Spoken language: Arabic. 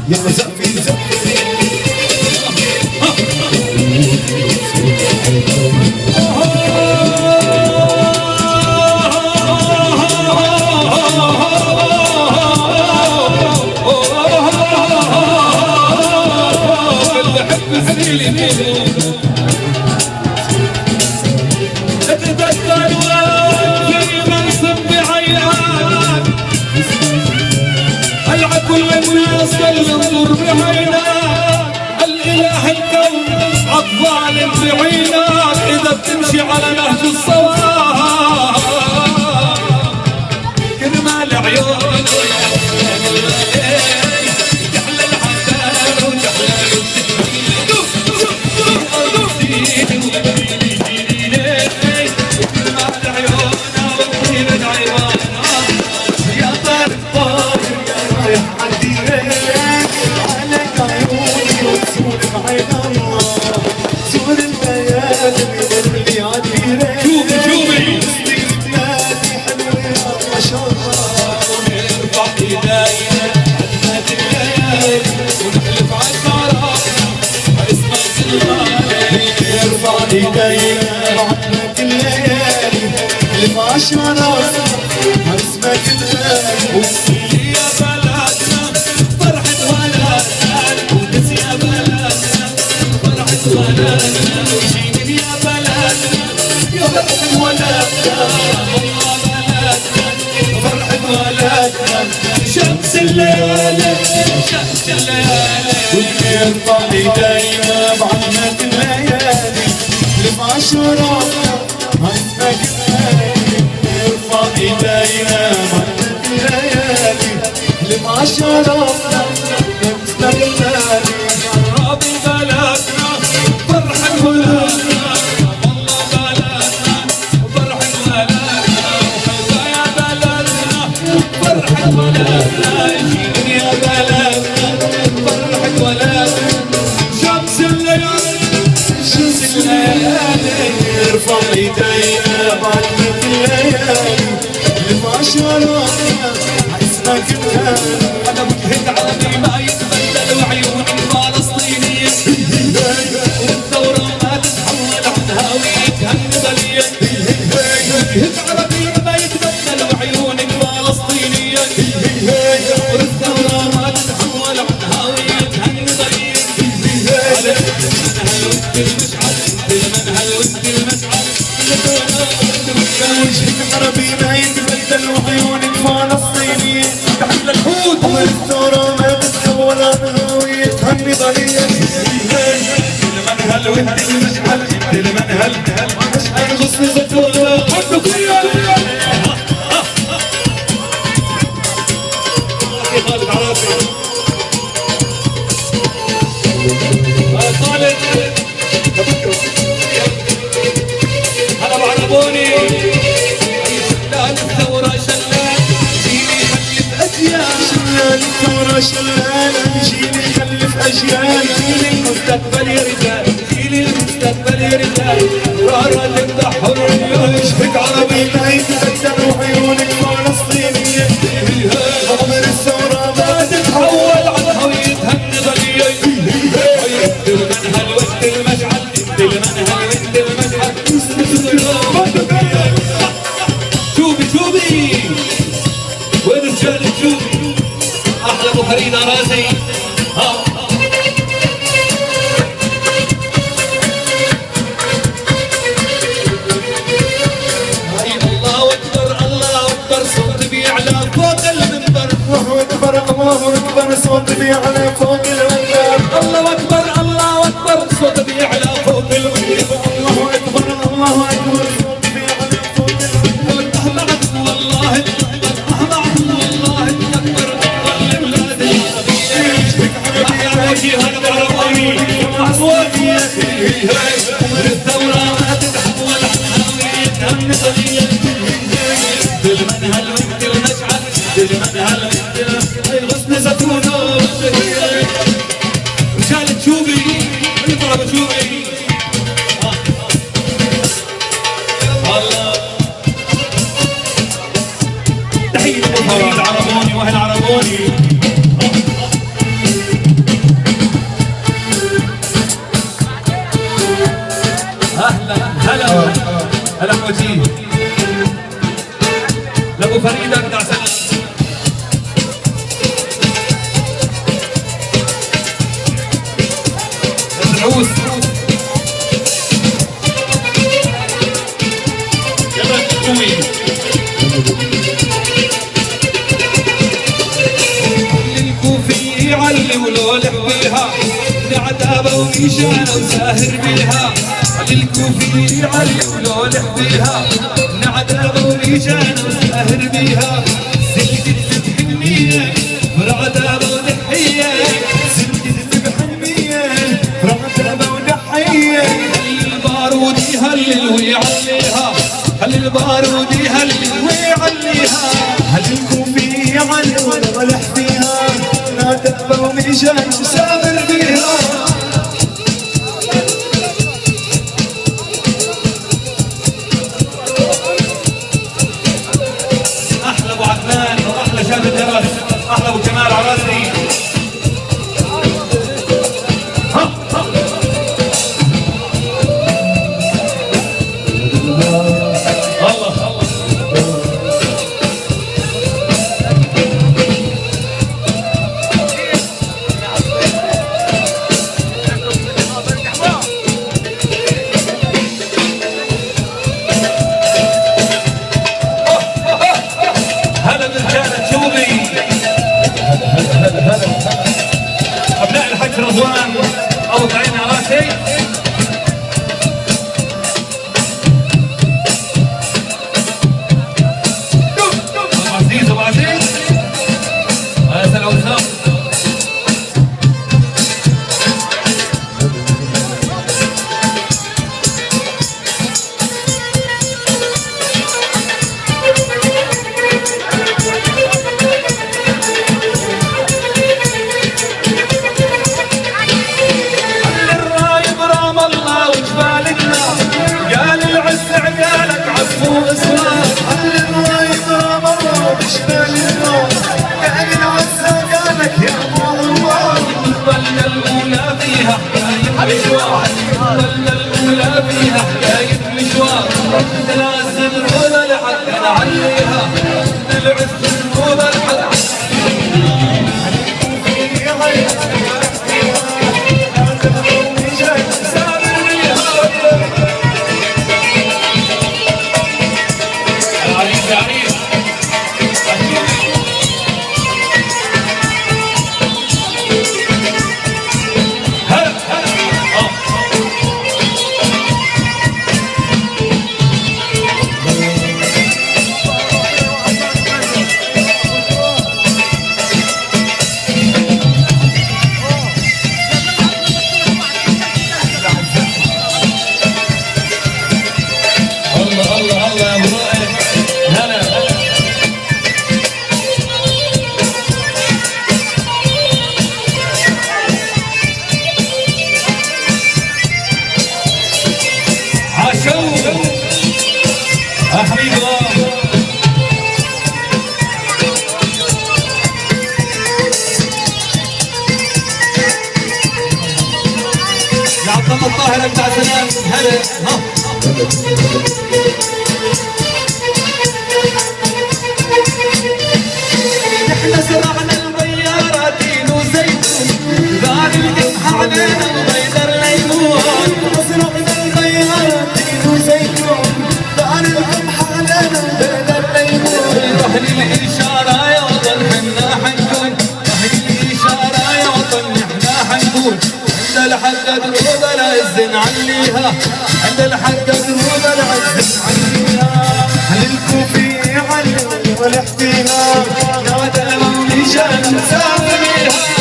يلا زقفي زقفي ينظر بعيناك الإله الكون عالظالم بعيناك إذا بتمشي على نهج الصواب كرمال عيونك جعل العذاب وجعل كرمال عيوننا وطيب العيوانا يا طارق طارق يا رايح عالديرين سور الليالي اللي عالديرين شوفي حلوة ما شاء الله ونرفع ايدينا عدمات الليالي ونحلف عالشعراتنا اسمك المالي نرفع ايدينا عدمات الليالي اللي ما عشراتنا اسمك المالي يا بلدنا فرحة ولدنا ونس يا بلدنا فرحة ولدنا وجيني يا بلدنا يا فرحة ولدنا والله بلدنا فرحة ولدنا شمس الليالي شمس الليالي ونرفع ايدينا بعدمات الليالي اللي ما عشراتنا اسمك المالي نرفع ايدينا بعدمات الليالي اللي ما عشراتنا اسمك المالي رابي بلدنا فرحة ولدنا والله بلدنا فرحة ولدنا وحيدا يا بلدنا فرحة ولدنا جيني يا بلدنا فرحة ولدنا شمس الليالي شمس الليالي نرفع ايدينا بعدمات الليالي اللي ما عشراتنا اسمك المالي أنا وجهة عربي ما يتبدل وعيوني فلسطينية والثورة ما تتحول عن هويتها النضالية وجهة عربي ما يتبدل وعيونك فلسطينية والثورة ما تتحول عن هويتها النضالية على منها الود المشعل منها الود المشعل وجهك عربي ما يتبدل وعيونك فلسطينية تحت الحوت والثورة ما تتحول عن هويتها النضالية المنهل الود المشعل المنهل مشعل غصن زيتون حبك ويا خالد عرافي خالد هلا ابو عربوني شلال الثورة شلال جيني خلف اجيال شلال الثورة شلال جيني خلف أجيال جيل المستقبل يا رجال جيل المستقبل يا رجال قرارة تفتح حرية وجهك عربي ما يتبدل وعيونك فلسطينية عمر الثورة ما تتحول عن هويتها النضالية المنهل وقت المشعل المنهل وقت المشعل شوفي شوفي وين رجال شوفي احلى ابو فريدة راسي الله اكبر الله اكبر صوت بيعلى فوق المنبر الله أكبر الله أكبر صوت بيعلى فوق المنبر الله اكبر الله اكبر صوت بيعلى فوق المنبر الله أكبر الله أكبر صوت بيعلى فوق المنبر والله والله اكبر كل بلاد العربية احلى وجه انا بعرفاني اصواتي الثورة ما تتحول عن هويتها النضالية بالمنهل وانت المشعل بالمنهل وانت الغصن زيتون رجال تشوفي يضرب تشوفي الله تحية ابو فريد عربوني واهل عربوني هلا وجيه لابو فريد اجدع سنه العوس يلا قوي الكوفي يعلم ولولح بيها عتابه وميشانه وساهر بيها الكوفي يعلم ولولح بيها عتابه وميشانه وساهر بيها سلكت بحنيه فرعتابه ودحيه سلكت بحنيه فرعتابه ودحيه هل البارود يهلل ويعليها هل البارود يهلل ويعليها هل الكوفي يعلم ولولح بيها عتابه وميشانه وساهر بيها احلى ابو كمال عراسي الله هلا برجالة شوبي أبناء الحج رضوان أبو طعيم عراسي أبو عزيز أبو عزيز يا سلام وسام ظلنا الأولى فيها حكاية مشوار لازم الأولى لحق نعليها نلعب الأولى لحق حبيبي يا عبد الله الطاهر بتاع زمان هلا نحن زرعنا البيارة تين وزيتون دار القمح علينا وبيدر الليمون زرعنا البيارة تين وزيتون دار القمح علينا وبيدر الليمون رهن الإشارة يا وطن حنا حنكون رهن الإشارة يا وطن احنا حنكون عند الحق دروب العز نعليها عند الحق دروب العز نعليها هل الكوفي يعلم ولح بيها نادى المشان سافريها